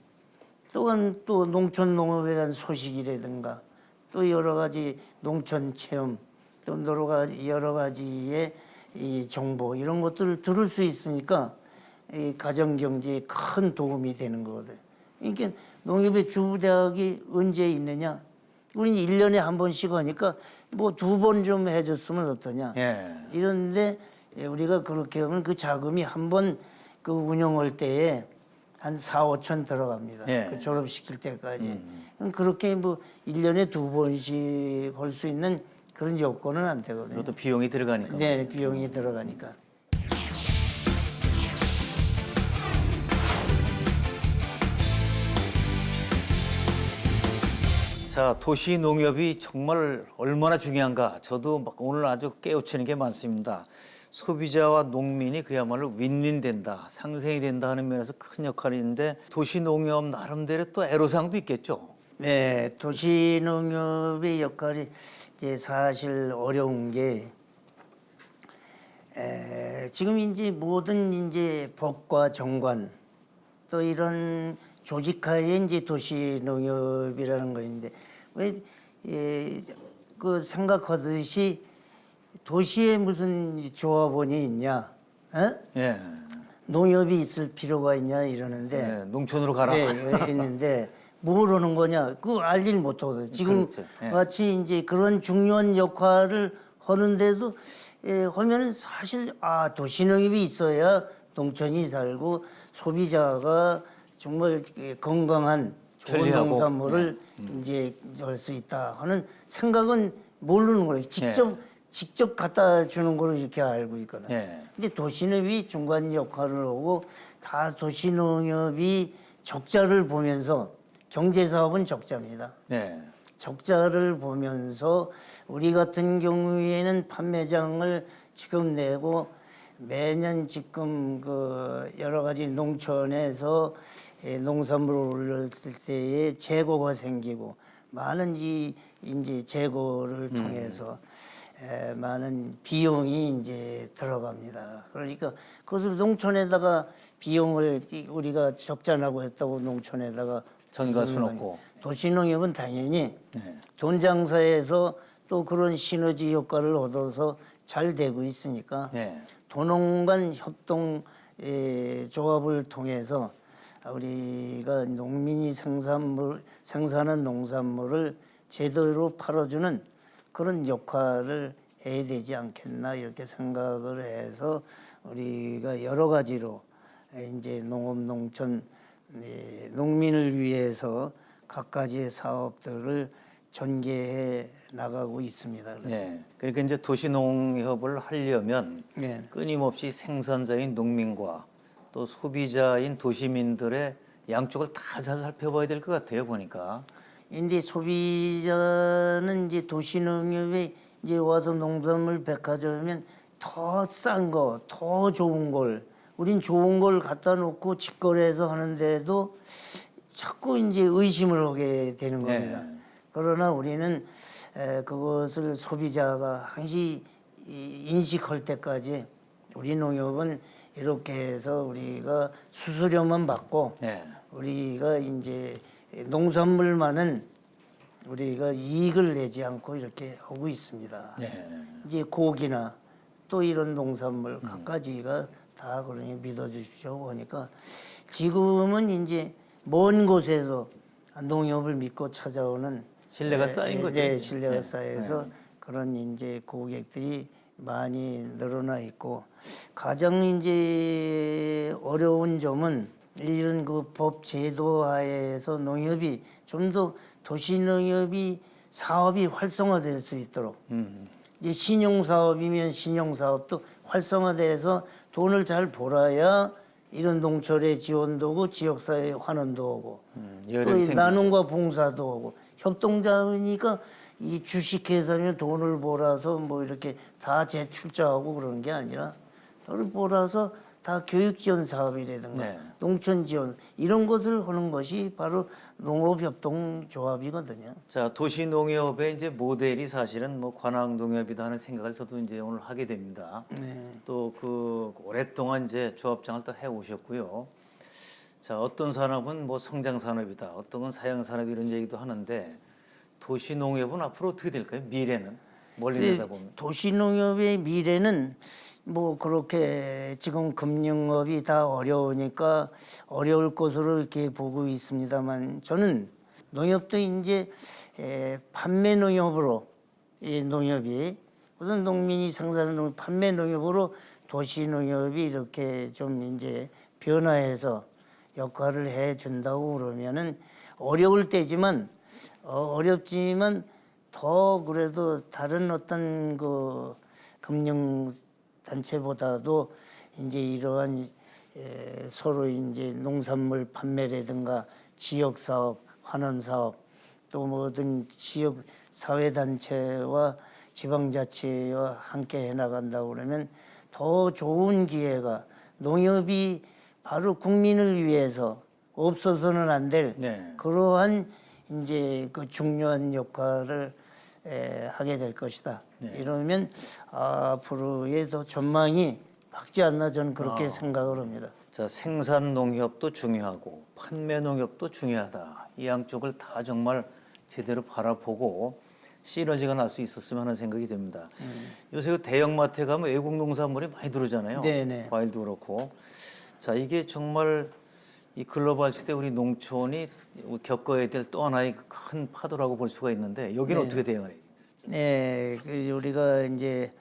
B: 또한 또 농촌 농업에 대한 소식이라든가 또 여러 가지 농촌 체험 또 여러 가지의 이 정보 이런 것들을 들을 수 있으니까 이 가정 경제에 큰 도움이 되는 거거든. 그러니까 농협의 주부대학이 언제 있느냐? 우리는 1년에 한 번씩 하니까 뭐 2번 좀 해줬으면 어떠냐?
A: 예.
B: 이런데 우리가 그렇게 하면 그 자금이 한 번 그 운영할 때에 한 4, 5천 들어갑니다.
A: 예.
B: 그 졸업시킬 때까지. 그렇게 뭐 1년에 2번씩 할 수 있는 그런 여건은 안 되거든요.
A: 이것도 비용이 들어가니까.
B: 네, 비용이 들어가니까.
A: 자, 도시 농협이 정말 얼마나 중요한가. 저도 막 오늘 아주 깨우치는 게 많습니다. 소비자와 농민이 그야말로 윈윈 된다, 상생이 된다 하는 면에서 큰 역할이 있는데 도시 농협 나름대로 또 애로사항도 있겠죠.
B: 네, 도시농협의 역할이 이제 사실 어려운 게 지금 이제 모든 이제 법과 정관 또 이런 조직하에 이제 도시농협이라는 거인데 왜 그 생각하듯이 도시에 무슨 조합원이 있냐? 어?
A: 예.
B: 농협이 있을 필요가 있냐 이러는데
A: 예, 농촌으로 가라.
B: 네, 있는데 뭘 하는 거냐? 그거 알질 못하거든. 지금
A: 그렇죠. 예.
B: 마치 이제 그런 중요한 역할을 하는데도 하면은 사실 도시농협이 있어야 농촌이 살고 소비자가 정말 건강한 좋은
A: 편리하고.
B: 농산물을 이제 할 수 있다 하는 생각은 모르는 거예요. 직접 갖다 주는 거로 이렇게 알고 있거든.
A: 예.
B: 근데 도시농협이 중간 역할을 하고 다 도시농협이 적자를 보면서 경제사업은 적자입니다.
A: 네.
B: 적자를 보면서 우리 같은 경우에는 판매장을 지금 내고 매년 지금 그 여러 가지 농촌에서 농산물을 올렸을 때에 재고가 생기고 많은 이제 재고를 통해서 많은 비용이 이제 들어갑니다. 그러니까 그것을 농촌에다가 비용을 우리가 적자나고 했다고 농촌에다가
A: 전가 수놓고.
B: 도시농협은 당연히
A: 네.
B: 돈 장사해서 또 그런 시너지 효과를 얻어서 잘 되고 있으니까
A: 네.
B: 도농 간 협동 조합을 통해서 우리가 농민이 생산한 농산물을 제대로 팔아주는 그런 역할을 해야 되지 않겠나 이렇게 생각을 해서 우리가 여러 가지로 이제 농업 농촌 농민을 위해서 각가지의 사업들을 전개해 나가고 있습니다. 그래서
A: 네. 그러니까 이제 도시농협을 하려면
B: 네.
A: 끊임없이 생산자인 농민과 또 소비자인 도시민들의 양쪽을 다 잘 살펴봐야 될 것 같아요, 보니까.
B: 이제 소비자는 이제 도시농협에 이제 와서 농산물 백화점이면 더 싼 거, 더 좋은 걸, 우린 좋은 걸 갖다 놓고 직거래해서 하는데도 자꾸 이제 의심을 하게 되는 겁니다.
A: 네.
B: 그러나 우리는 그것을 소비자가 항시 인식할 때까지 우리 농협은 이렇게 해서 우리가 수수료만 받고
A: 네.
B: 우리가 이제 농산물만은 우리가 이익을 내지 않고 이렇게 하고 있습니다.
A: 네.
B: 이제 고기나 또 이런 농산물 갖가지가 다 그러니 믿어주십시오 하니까 지금은 이제 먼 곳에서 농협을 믿고 찾아오는
A: 신뢰가 쌓인 거죠.
B: 네, 신뢰가
A: 네.
B: 쌓여서 그런 이제 고객들이 많이 늘어나 있고 가장 이제 어려운 점은 이런 그 법 제도 하에서 농협이 좀 더 도시농협이 사업이 활성화될 수 있도록 이제 신용사업이면 신용사업도 활성화돼서 돈을 잘 벌어야 이런 농촌의 지원도 오고 지역사회 환원도 오고 또 이 나눔과 봉사도 오고 협동자니까 이 주식회사면 돈을 벌어서 뭐 이렇게 다 재출자하고 그러는 게 아니라 돈을 벌어서 다 교육지원 사업이라든가
A: 네.
B: 농촌지원 이런 것을 하는 것이 바로 농업협동조합이거든요.
A: 자, 도시농협의 이제 모델이 사실은 뭐 관악농협이다 하는 생각을 저도 이제 오늘 하게 됩니다.
B: 네.
A: 또 그 오랫동안 이제 조합장을 또 해 오셨고요. 자, 어떤 산업은 뭐 성장 산업이다, 어떤 건 사양 산업 이런 얘기도 하는데 도시농협은 앞으로 어떻게 될까요? 미래는 멀리 내다보면.
B: 도시농협의 미래는 뭐 그렇게 지금 금융업이 다 어려우니까 어려울 것으로 이렇게 보고 있습니다만 저는 농협도 이제 판매 농협으로 이 농협이 우선 농민이 생산하는 농협, 판매 농협으로 도시 농협이 이렇게 좀 이제 변화해서 역할을 해 준다고 그러면은 어려울 때지만 어렵지만 더 그래도 다른 어떤 그 금융 단체보다도 이제 이러한 서로 이제 농산물 판매라든가 지역 사업, 환원 사업 또 모든 지역 사회 단체와 지방자치와 함께 해 나간다고 그러면 더 좋은 기회가 농협이 바로 국민을 위해서 없어서는 안 될
A: 네.
B: 그러한 이제 그 중요한 역할을 하게 될 것이다.
A: 네.
B: 이러면 앞으로의 더 전망이 밝지 않나 저는 그렇게 생각을 합니다.
A: 자, 생산 농협도 중요하고 판매 농협도 중요하다. 이 양쪽을 다 정말 제대로 바라보고 시너지가 날 수 있었으면 하는 생각이 듭니다. 요새 그 대형마트에 가면 외국 농산물이 많이 들어오잖아요.
B: 네네.
A: 과일도 그렇고. 자, 이게 정말 이 글로벌 시대 우리 농촌이 겪어야 될 또 하나의 큰 파도라고 볼 수가 있는데 여기는 어떻게 대응을 해요?
B: 네, 그 우리가 이제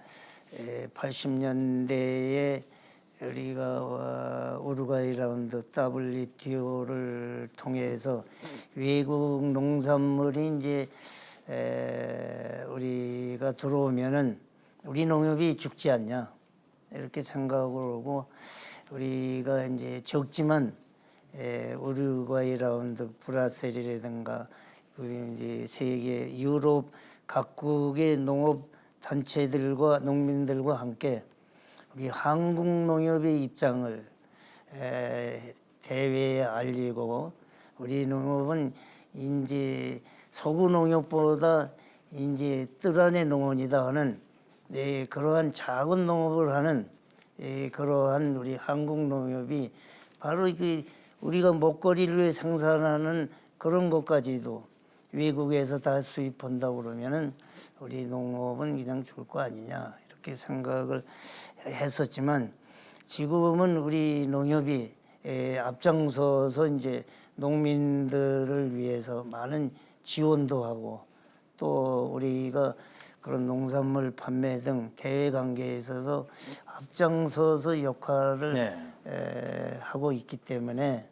B: 80년대에 우리가 우루과이 라운드 WTO를 통해서 외국 농산물이 이제 우리가 들어오면은 우리 농협이 죽지 않냐 이렇게 생각을 하고 우리가 이제 적지만 우루과이 라운드 브라셀이라든가 그 이제 세계 유럽 각국의 농업 단체들과 농민들과 함께 우리 한국 농협의 입장을 대외에 알리고 우리 농업은 이제 서구 농협보다 이제 뜰 안의 농원이다 하는 네, 그러한 작은 농업을 하는 그러한 우리 한국 농협이 바로 그 우리가 먹거리를 생산하는 그런 것까지도 외국에서 다 수입한다고 그러면은 우리 농업은 그냥 좋을 거 아니냐 이렇게 생각을 했었지만 지금은 우리 농협이 앞장서서 이제 농민들을 위해서 많은 지원도 하고 또 우리가 그런 농산물 판매 등 대외 관계에 있어서 앞장서서 역할을 하고 있기 때문에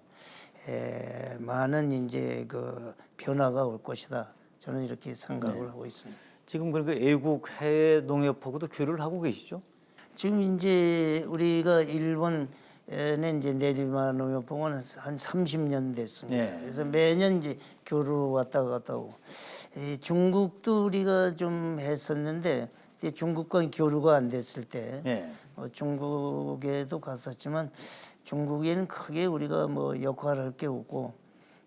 B: 많은 이제 그 변화가 올 것이다. 저는 이렇게 생각을 하고 있습니다.
A: 지금 그러니까 외국 해외 농협하고도 교류를 하고 계시죠?
B: 지금 이제 우리가 일본에 이제 내리마 농협봉은 한 30년 됐습니다.
A: 네.
B: 그래서 매년 이제 교류 왔다 갔다 하고 중국도 우리가 좀 했었는데 이제 중국과 교류가 안 됐을 때 중국에도 갔었지만 중국에는 크게 우리가 뭐 역할을 할 게 없고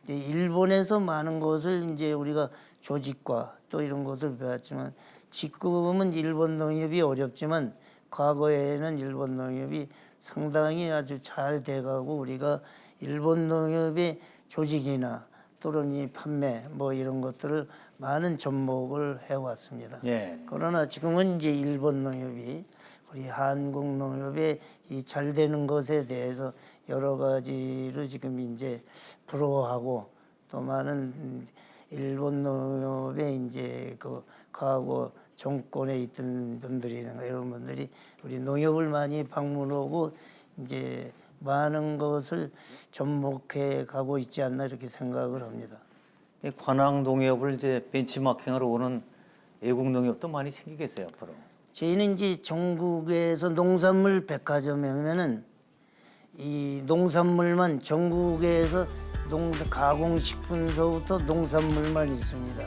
B: 일본에서 많은 것을 이제 우리가 조직과 또 이런 것을 배웠지만 지금은 일본 농협이 어렵지만 과거에는 일본 농협이 상당히 아주 잘 돼가고 우리가 일본 농협의 조직이나 또는 이 판매 뭐 이런 것들을 많은 접목을 해왔습니다. 그러나 지금은 이제 일본 농협이 우리 한국 농협의 이 잘 되는 것에 대해서 여러 가지로 지금 이제 부러워하고 또 많은 일본 농협의 이제 그 과거 정권에 있던 분들이나 이런 분들이 우리 농협을 많이 방문하고 이제 많은 것을 접목해 가고 있지 않나 이렇게 생각을 합니다.
A: 관왕 농협을 이제 벤치마킹하러 오는 외국 농협도 많이 생기겠어요 앞으로.
B: 저희는 이제 전국에서 농산물 백화점이면은 이 농산물만 전국에서 가공식품서부터 농산물만 있습니다.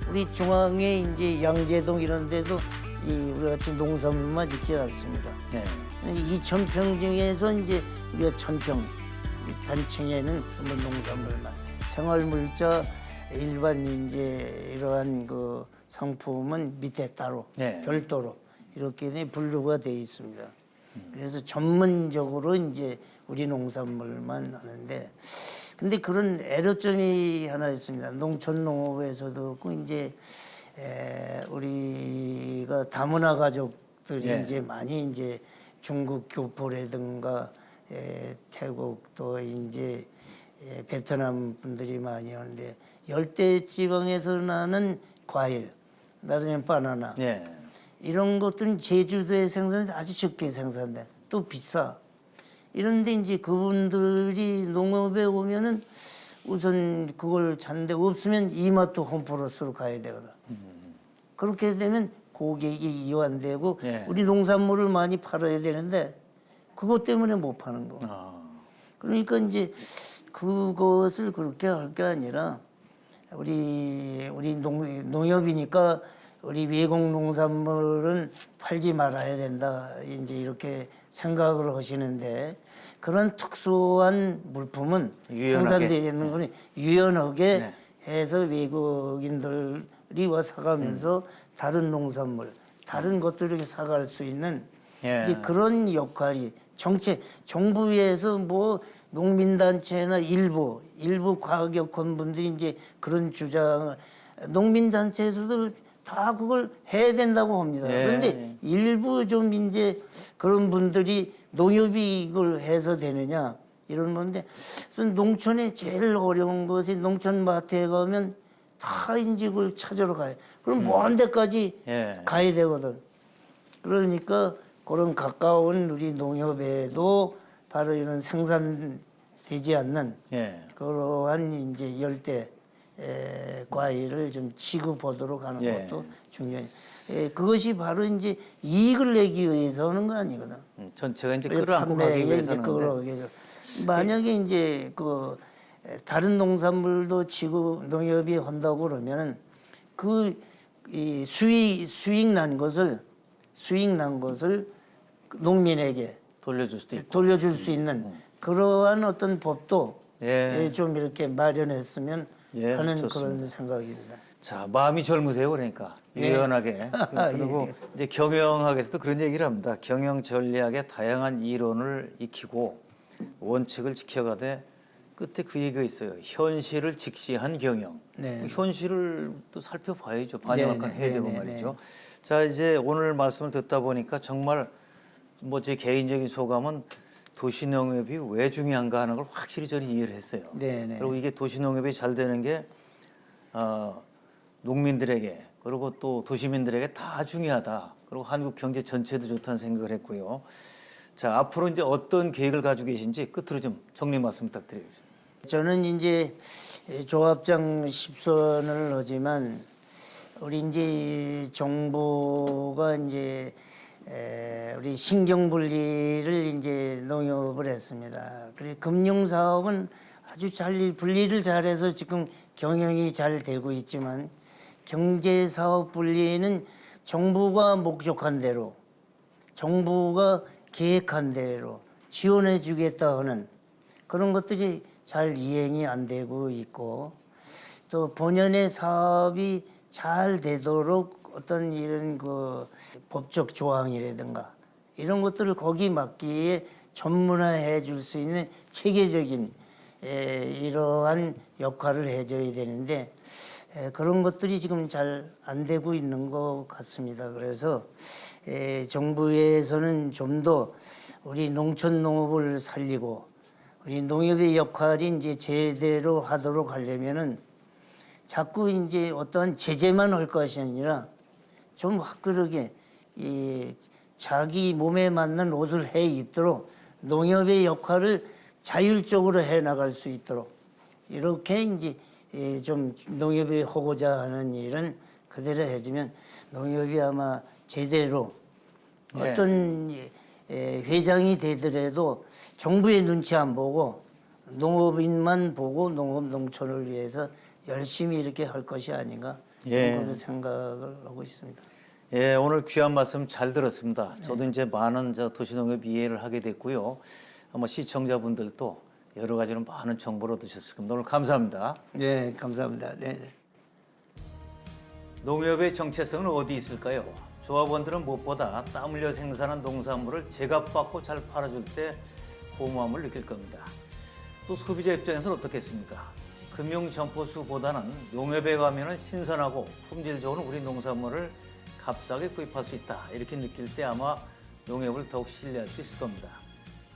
B: 우리 중앙에 이제 양재동 이런 데도 우리 같이 농산물만 있지 않습니다. 2,000평 중에서 이제 우리가 1,000평 단층에는 뭐 농산물만 생활물자 일반 이제 이러한 그 상품은 밑에 따로 별도로 이렇게 분류가 돼 있습니다. 그래서 전문적으로 이제 우리 농산물만 하는데 근데 그런 애로점이 하나 있습니다. 농촌농업에서도 그렇고 이제 우리가 다문화 가족들이 이제 많이 이제 중국 교포라든가 태국 또 이제 베트남 분들이 많이 오는데 열대 지방에서 나는 과일, 나중에 바나나 이런 것들은 제주도에 생산돼 아주 적게 생산돼 또 비싸. 이런데 이제 그분들이 농업에 오면은 우선 그걸 찾는데 없으면 이마트 홈플러스로 가야 되거든. 그렇게 되면 고객이 이완되고 우리 농산물을 많이 팔아야 되는데 그것 때문에 못 파는 거. 그러니까 이제 그것을 그렇게 할 게 아니라 우리 농협이니까 우리 외국 농산물은 팔지 말아야 된다. 이제 이렇게 생각을 하시는데 그런 특수한 물품은 생산되는 거는 유연하게 해서 외국인들이 와 사가면서 다른 농산물, 다른 것들을 이렇게 사갈 수 있는 이제 그런 역할이 정부에서 뭐 농민단체나 일부 과격한 분들이 이제 그런 주장을 농민단체에서도 다 그걸 해야 된다고 합니다. 그런데 일부 좀 이제 그런 분들이 농협이 이걸 해서 되느냐 이런 건데 농촌에 제일 어려운 것이 농촌 마트에 가면 다 이제 그걸 찾으러 가요. 그럼 먼 데까지 가야 되거든. 그러니까 그런 가까운 우리 농협에도 바로 이런 생산되지 않는 그러한 이제 열대 과일을 좀 취급하도록 하는 것도 중요해요. 그것이 바로 이제 이익을 내기 위해서 하는 거 아니거든.
A: 전체가 이제 끌어안고 가기 위해서 하는데.
B: 만약에 이제 그 다른 농산물도 농협이 한다고 그러면은 이 수익 난 것을 농민에게 돌려줄 수 있는 그러한 어떤 법도 좀 이렇게 마련했으면 하는
A: 좋습니다.
B: 그런 생각입니다.
A: 자, 마음이 젊으세요, 그러니까 유연하게. 그리고
B: 예.
A: 이제 경영학에서도 그런 얘기를 합니다. 경영 전략의 다양한 이론을 익히고 원칙을 지켜가되 끝에 그 얘기가 있어요. 현실을 직시한 경영.
B: 네.
A: 현실을 또 살펴봐야죠. 반영할 건 해야 되고
B: 네, 네,
A: 말이죠. 자, 이제 오늘 말씀을 듣다 보니까 정말 뭐 제 개인적인 소감은 도시농협이 왜 중요한가 하는 걸 확실히 저는 이해를 했어요.
B: 네, 네.
A: 그리고 이게 도시농협이 잘 되는 게 농민들에게 그리고 또 도시민들에게 다 중요하다. 그리고 한국 경제 전체도 좋다는 생각을 했고요. 자, 앞으로 이제 어떤 계획을 가지고 계신지 끝으로 좀 정리 말씀 부탁드리겠습니다.
B: 저는 이제 조합장 10선을 하지만 우리 이제 정부가 이제 우리 신경분리를 이제 농협을 했습니다. 그리고 금융사업은 아주 잘 분리를 잘해서 지금 경영이 잘 되고 있지만 경제사업 분리는 정부가 목적한 대로 정부가 계획한 대로 지원해 주겠다 하는 그런 것들이 잘 이행이 안 되고 있고 또 본연의 사업이 잘 되도록 어떤 이런 그 법적 조항이라든가 이런 것들을 거기 맞기에 전문화해 줄 수 있는 체계적인 이러한 역할을 해줘야 되는데 그런 것들이 지금 잘 안 되고 있는 것 같습니다. 그래서 정부에서는 좀 더 우리 농촌 농업을 살리고 우리 농협의 역할이 이제 제대로 하도록 하려면은 자꾸 이제 어떠한 제재만 할 것이 아니라 좀 화끈하게 이 자기 몸에 맞는 옷을 해 입도록 농협의 역할을 자율적으로 해 나갈 수 있도록 이렇게 이제 좀 농협이 하고자 하는 일은 그대로 해주면 농협이 아마 제대로
A: 네.
B: 어떤 회장이 되더라도 정부의 눈치 안 보고 농업인만 보고 농업 농촌을 위해서 열심히 이렇게 할 것이 아닌가 그런 생각을 하고 있습니다.
A: 예, 오늘 귀한 말씀 잘 들었습니다. 저도 이제 많은 도시농업 이해를 하게 됐고요. 아마 시청자분들도 여러 가지로 많은 정보를 얻으셨을 겁니다. 오늘 감사합니다.
B: 네, 감사합니다. 네.
A: 농협의 정체성은 어디 있을까요? 조합원들은 무엇보다 땀 흘려 생산한 농산물을 제값받고 잘 팔아줄 때 고마움을 느낄 겁니다. 또 소비자 입장에서는 어떻겠습니까? 금융 점포수보다는 농협에 가면 신선하고 품질 좋은 우리 농산물을 값싸게 구입할 수 있다. 이렇게 느낄 때 아마 농협을 더욱 신뢰할 수 있을 겁니다.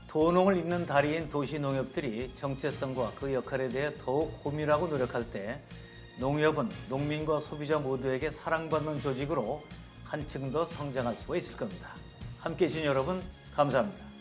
A: 도농을 잇는 다리인 도시농협들이 정체성과 그 역할에 대해 더욱 고민하고 노력할 때 농협은 농민과 소비자 모두에게 사랑받는 조직으로 한층 더 성장할 수가 있을 겁니다. 함께해 주신 여러분 감사합니다.